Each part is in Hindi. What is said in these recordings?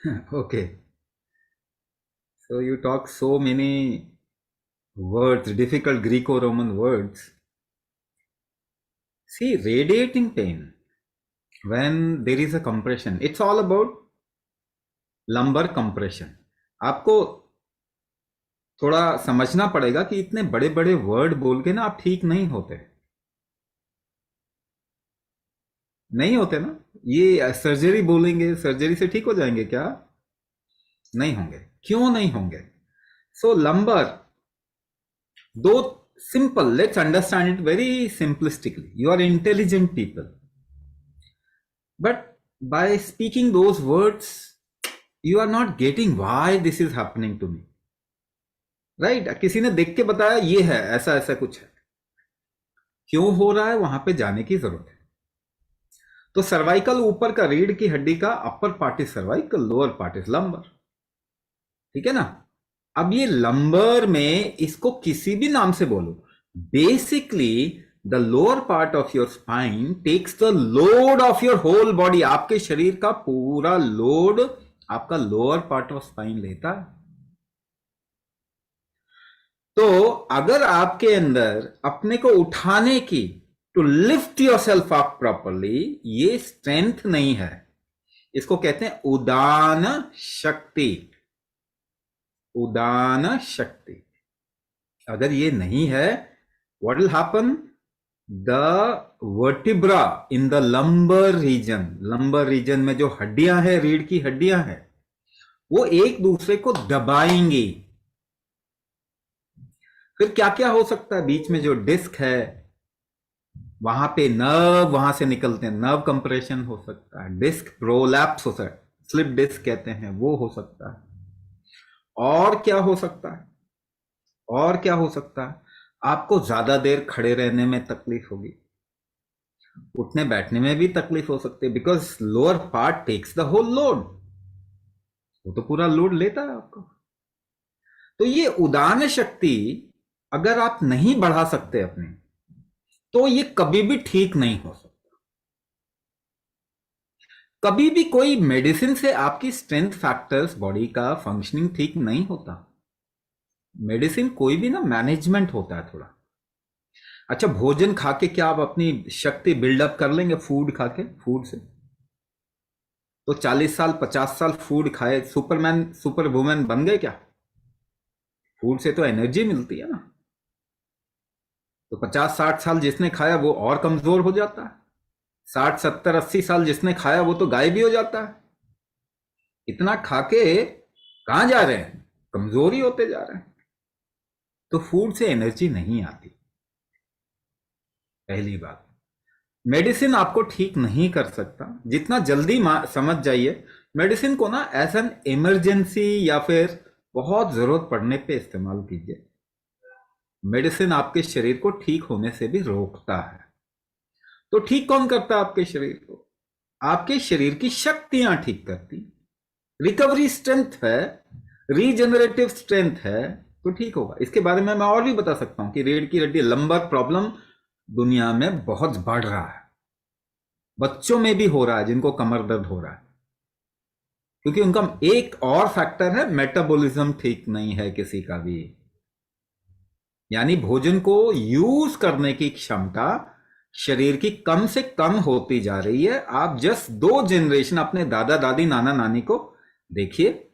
Okay. So you talk so many words, difficult Greco-Roman words. See, radiating pain, when there is a compression, it's all about lumbar compression. आपको थोड़ा समझना पड़ेगा कि इतने बड़े बड़े वर्ड बोल के ना आप ठीक नहीं होते, नहीं होते ना। ये सर्जरी बोलेंगे, सर्जरी से ठीक हो जाएंगे क्या? नहीं होंगे। क्यों नहीं होंगे? सो लंबर, दो, simple, let's understand it very simplistically. You are intelligent people, but by speaking those words you are not getting why this is happening to me, right? किसी ने देख के बताया ये है, ऐसा ऐसा कुछ है, क्यों हो रहा है, वहां पे जाने की जरूरत है। तो सर्वाइकल ऊपर का रीढ़ की हड्डी का upper part is cervical, lower part is lumbar, ठीक है ना। अब ये लंबर में इसको किसी भी नाम से बोलो, basically the lower part of your spine takes the load of your whole body. आपके शरीर का पूरा लोड आपका लोअर पार्ट ऑफ स्पाइन लेता है। तो अगर आपके अंदर अपने को उठाने की, to lift yourself up properly, ये स्ट्रेंथ नहीं है, इसको कहते हैं उदान शक्ति। उदान शक्ति अगर ये नहीं है, what will happen? The vertebra in the lumbar region, lumbar region में जो हड्डियां हैं, रीढ़ की हड्डियां हैं, वो एक दूसरे को दबाएंगी। फिर क्या क्या हो सकता है? बीच में जो डिस्क है वहां पे नर्व वहां से निकलते हैं, नर्व कंप्रेशन हो सकता है, डिस्क प्रोलैप्स हो सकता है, स्लिप डिस्क कहते हैं, वो हो सकता है। और क्या हो सकता है? और क्या हो सकता है? आपको ज्यादा देर खड़े रहने में तकलीफ होगी, उठने बैठने में भी तकलीफ हो सकती है, because lower part takes the whole load, वो तो पूरा लोड लेता है आपको। तो ये उदान शक्ति अगर आप नहीं बढ़ा सकते अपने, तो ये कभी भी ठीक नहीं हो सकता। कभी भी कोई मेडिसिन से आपकी स्ट्रेंथ फैक्टर्स, बॉडी का फंक्शनिंग ठीक नहीं होता। मेडिसिन कोई भी ना मैनेजमेंट होता है थोड़ा। अच्छा, भोजन खा के क्या आप अपनी शक्ति बिल्डअप कर लेंगे? फूड खा के, फूड से तो 40 साल 50 साल फूड खाए, सुपरमैन सुपर वुमेन बन गए क्या? फूड से तो एनर्जी मिलती है ना। तो 50-60 साल जिसने खाया वो और कमजोर हो जाता है, 60-70-80 साल जिसने खाया वो तो गायब भी हो जाता है। इतना खा के कहां जा रहे हैं? कमजोर ही होते जा रहे हैं। तो फूड से एनर्जी नहीं आती, पहली बात। मेडिसिन आपको ठीक नहीं कर सकता। जितना जल्दी समझ जाइए, मेडिसिन को ना एज एन इमरजेंसी या फिर बहुत जरूरत पड़ने पे इस्तेमाल कीजिए। मेडिसिन आपके शरीर को ठीक होने से भी रोकता है। तो ठीक कौन करता है आपके शरीर को? आपके शरीर की शक्तियां ठीक करती। रिकवरी स्ट्रेंथ है, रीजनरेटिव स्ट्रेंथ है, तो ठीक होगा। इसके बारे में मैं और भी बता सकता हूं कि रीढ़ की हड्डी, लंबर प्रॉब्लम दुनिया में बहुत बढ़ रहा है। बच्चों में भी हो रहा है जिनको कमर दर्द हो रहा है, क्योंकि उनका एक और फैक्टर है, मेटाबॉलिज्म ठीक नहीं है किसी का भी। यानी भोजन को यूज करने की क्षमता शरीर की कम से कम होती जा रही है। आप जस्ट 2 जनरेशन अपने दादा दादी नाना नानी को देखिए,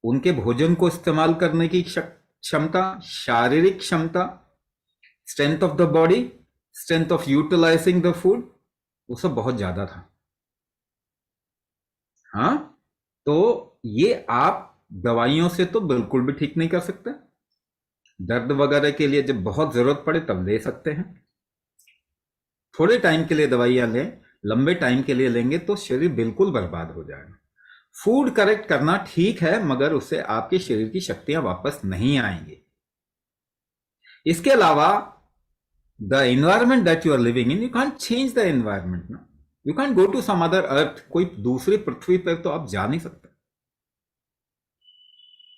उनके भोजन को इस्तेमाल करने की क्षमता, शारीरिक क्षमता, strength of the body, strength of utilising the food, वो सब बहुत ज्यादा था। हाँ, तो ये आप दवाइयों से तो बिल्कुल भी ठीक नहीं कर सकते। दर्द वगैरह के लिए जब बहुत जरूरत पड़े तब ले सकते हैं। थोड़े टाइम के लिए दवाइयां लें, लंबे टाइम के लिए लेंगे तो शरीर बिल्कुल बर्बाद हो जाएगा। फूड करेक्ट करना ठीक है, मगर उससे आपके शरीर की शक्तियां वापस नहीं आएंगी। इसके अलावा the environment that you are living in, you can't change the environment ना। You can't go to some other earth, कोई दूसरी पृथ्वी पर तो आप जा नहीं सकते।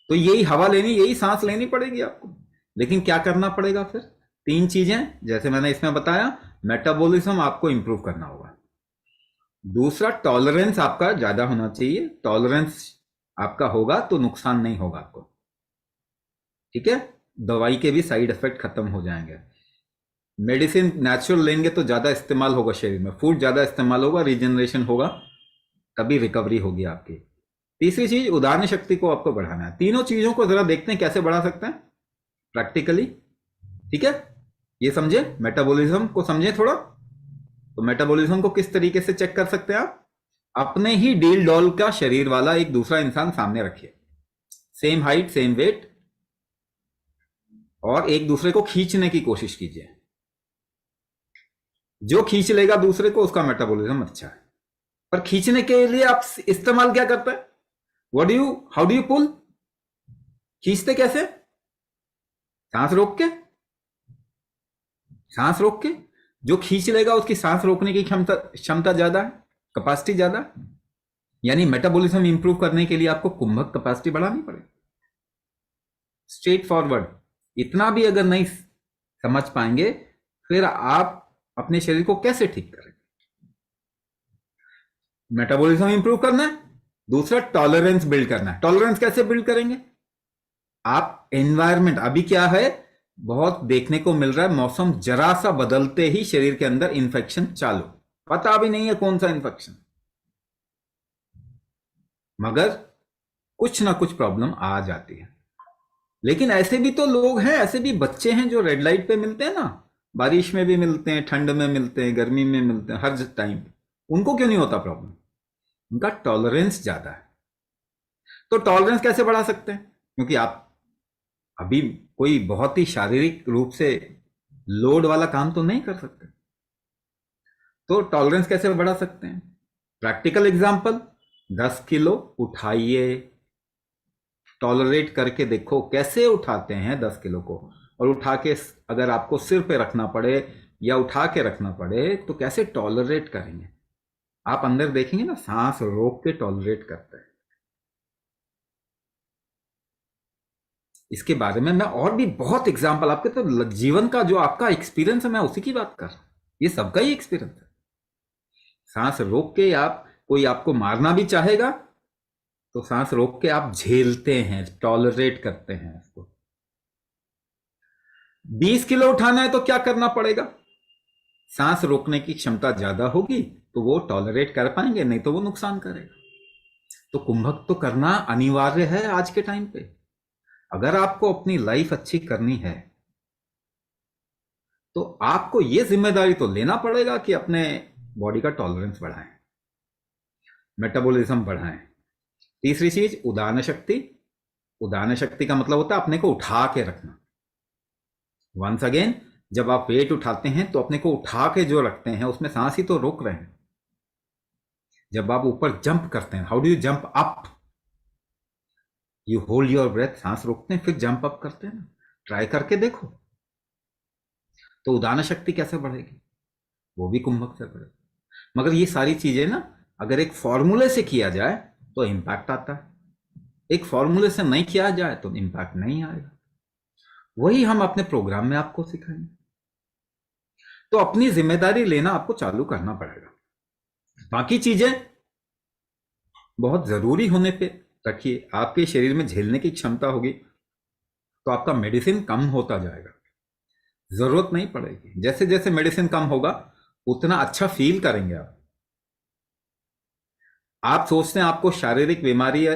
तो यही हवा लेनी, यही सांस लेनी पड़ेगी आपको। लेकिन क्या करना पड़ेगा फिर? 3 चीजें, जैसे मैंने इसमें बताया, मेटाबॉलिज्म आपको इंप्रूव करना होगा, दूसरा, टॉलरेंस आपका ज्यादा होना चाहिए। टॉलरेंस आपका होगा तो नुकसान नहीं होगा आपको, ठीक है। दवाई के भी साइड इफेक्ट खत्म हो जाएंगे। मेडिसिन नेचुरल लेंगे तो ज्यादा इस्तेमाल होगा शरीर में, फूड ज्यादा इस्तेमाल होगा, रीजनरेशन होगा, तभी रिकवरी होगी आपकी। तीसरी चीज, उदाहरण शक्ति को आपको बढ़ाना है। तीनों चीजों को जरा देखते हैं कैसे बढ़ा सकते हैं प्रैक्टिकली, ठीक है। ये समझे, मेटाबॉलिज्म को समझे थोड़ा। तो मेटाबॉलिज्म को किस तरीके से चेक कर सकते हैं आप? अपने ही डील डॉल का शरीर वाला एक दूसरा इंसान सामने रखिए, सेम हाइट सेम वेट, और एक दूसरे को खींचने की कोशिश कीजिए। जो खींच लेगा दूसरे को, उसका मेटाबॉलिज्म अच्छा है। पर खींचने के लिए आप इस्तेमाल क्या करते हैं? How do you pull? खींचते कैसे? सांस रोक के। सांस रोक के जो खींच लेगा उसकी सांस रोकने की क्षमता ज्यादा है, कैपेसिटी ज्यादा है। यानी मेटाबॉलिज्म इंप्रूव करने के लिए आपको कुंभक कैपेसिटी बढ़ानी पड़ेगी। Straight forward. इतना भी अगर नहीं समझ पाएंगे, फिर आप अपने शरीर को कैसे ठीक करेंगे? मेटाबॉलिज्म इंप्रूव करना है, दूसरा टॉलरेंस बिल्ड करना है। टॉलरेंस कैसे बिल्ड करेंगे? आप एनवायरमेंट, अभी क्या है, बहुत देखने को मिल रहा है, मौसम जरा सा बदलते ही शरीर के अंदर इंफेक्शन चालू, पता भी नहीं है कौन सा इंफेक्शन, मगर कुछ ना कुछ प्रॉब्लम आ जाती है। लेकिन ऐसे भी तो लोग हैं, ऐसे भी बच्चे हैं जो रेड लाइट पे मिलते हैं ना, बारिश में भी मिलते हैं, ठंड में मिलते हैं, गर्मी में मिलते हैं, हर टाइम। उनको क्यों नहीं होता प्रॉब्लम? उनका टॉलरेंस ज्यादा है। तो टॉलरेंस कैसे बढ़ा सकते हैं? क्योंकि आप अभी कोई बहुत ही शारीरिक रूप से लोड वाला काम तो नहीं कर सकते, तो टॉलरेंस कैसे बढ़ा सकते हैं? प्रैक्टिकल एग्जांपल, 10 किलो उठाइए, टॉलरेट करके देखो कैसे उठाते हैं 10 किलो को। और उठा के अगर आपको सिर पे रखना पड़े या उठा के रखना पड़े तो कैसे टॉलरेट करेंगे? आप अंदर देखेंगे ना, सांस रोक के टॉलरेट करते हैं। इसके बारे में मैं और भी बहुत एग्जाम्पल, आपके तो जीवन का जो आपका एक्सपीरियंस है, मैं उसी की बात कर रहा हूं। ये सबका ही एक्सपीरियंस है। सांस रोक के आप, कोई आपको मारना भी चाहेगा तो सांस रोक के आप झेलते हैं, टॉलरेट करते हैं उसको। 20 किलो उठाना है तो क्या करना पड़ेगा? सांस रोकने की क्षमता ज्यादा होगी तो वो टॉलरेट कर पाएंगे, नहीं तो वो नुकसान करेगा। तो कुंभक तो करना अनिवार्य है आज के टाइम पे। अगर आपको अपनी लाइफ अच्छी करनी है तो आपको ये जिम्मेदारी तो लेना पड़ेगा कि अपने बॉडी का टॉलरेंस बढ़ाएं, मेटाबॉलिज्म बढ़ाएं। तीसरी चीज, उदाहरण शक्ति। उदाहरण शक्ति का मतलब होता है अपने को उठा के रखना। वंस अगेन, जब आप वेट उठाते हैं तो अपने को उठा के जो रखते हैं उसमें सांस ही तो रोक रहे हैं। जब आप ऊपर जंप करते हैं, how do you jump up? You hold your breath, सांस रोकते हैं, फिर जंप अप करते हैं ना। ट्राई करके देखो। तो उदाहरण शक्ति कैसे बढ़ेगी? वो भी कुंभक से बढ़ेगी। मगर ये सारी चीजें ना, अगर एक फॉर्मूले से किया जाए तो इंपैक्ट आता है, एक फॉर्मूले से नहीं किया जाए तो इंपैक्ट नहीं आएगा। वही हम अपने प्रोग्राम में आपको सिखाएंगे। तो अपनी जिम्मेदारी लेना आपको चालू करना पड़ेगा। बाकी चीजें बहुत जरूरी होने पे रखिए। आपके शरीर में झेलने की क्षमता होगी तो आपका मेडिसिन कम होता जाएगा, जरूरत नहीं पड़ेगी। जैसे जैसे मेडिसिन कम होगा उतना अच्छा फील करेंगे आप। आप सोचते हैं आपको शारीरिक बीमारी है,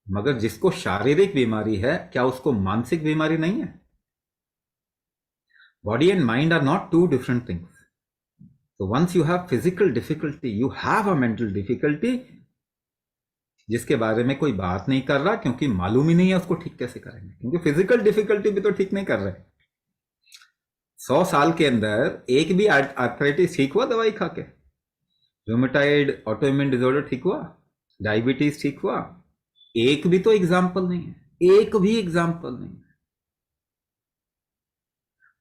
मगर जिसको शारीरिक बीमारी है, क्या उसको मानसिक बीमारी नहीं है? Body and mind are not two different things. So once you have physical difficulty, you have a mental difficulty, जिसके बारे में कोई बात नहीं कर रहा क्योंकि मालूम ही नहीं है उसको ठीक कैसे करेंगे। क्योंकि फिजिकल डिफिकल्टी भी तो ठीक नहीं कर रहे। 100 साल के अंदर एक भी आर्थराइटिस ठीक हुआ दवाई खा के? रूमेटाइड ऑटोइम्यून डिसऑर्डर ठीक हुआ? डायबिटीज ठीक हुआ? एक भी तो एग्जाम्पल नहीं है, एक भी एग्जाम्पल नहीं है।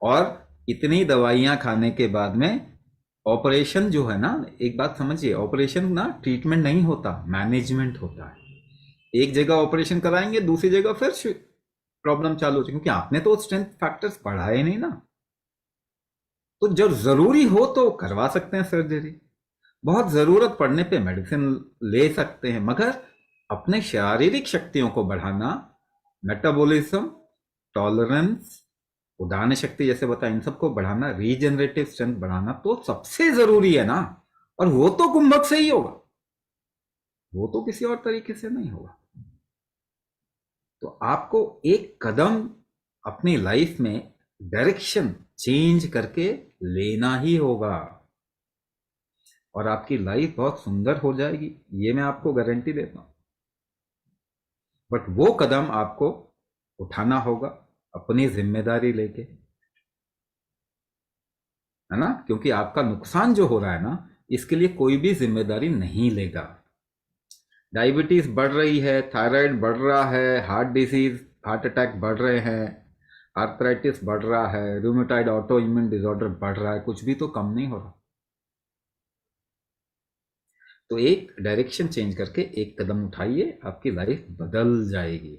और इतनी दवाइयां खाने के बाद में ऑपरेशन जो है ना, एक बात समझिए, ऑपरेशन ना ट्रीटमेंट नहीं होता, मैनेजमेंट होता है। एक जगह ऑपरेशन कराएंगे, दूसरी जगह फिर प्रॉब्लम चालू हो जाए, क्योंकि आपने तो स्ट्रेंथ फैक्टर्स बढ़ाए नहीं ना। तो जब जरूरी हो तो करवा सकते हैं सर्जरी, बहुत जरूरत पड़ने पे मेडिसिन ले सकते हैं, मगर अपने शारीरिक शक्तियों को बढ़ाना, मेटाबॉलिज्म, टॉलरेंस, उदाहरण शक्ति जैसे बताया, इन सबको बढ़ाना, रीजनरेटिव स्ट्रेंथ बढ़ाना तो सबसे जरूरी है ना। और वो तो कुंभक से ही होगा, वो तो किसी और तरीके से नहीं होगा। तो आपको एक कदम अपनी लाइफ में डायरेक्शन चेंज करके लेना ही होगा, और आपकी लाइफ बहुत सुंदर हो जाएगी, ये मैं आपको गारंटी देता हूं। बट वो कदम आपको उठाना होगा अपनी जिम्मेदारी लेके, है ना, क्योंकि आपका नुकसान जो हो रहा है ना, इसके लिए कोई भी जिम्मेदारी नहीं लेगा। डायबिटीज बढ़ रही है, थायराइड बढ़ रहा है, हार्ट डिजीज, हार्ट अटैक बढ़ रहे हैं, आर्थराइटिस बढ़ रहा है, रूमेटॉइड ऑटो इम्यून डिसऑर्डर बढ़ रहा है, कुछ भी तो कम नहीं हो रहा। तो एक डायरेक्शन चेंज करके एक कदम उठाइए, आपकी लाइफ बदल जाएगी।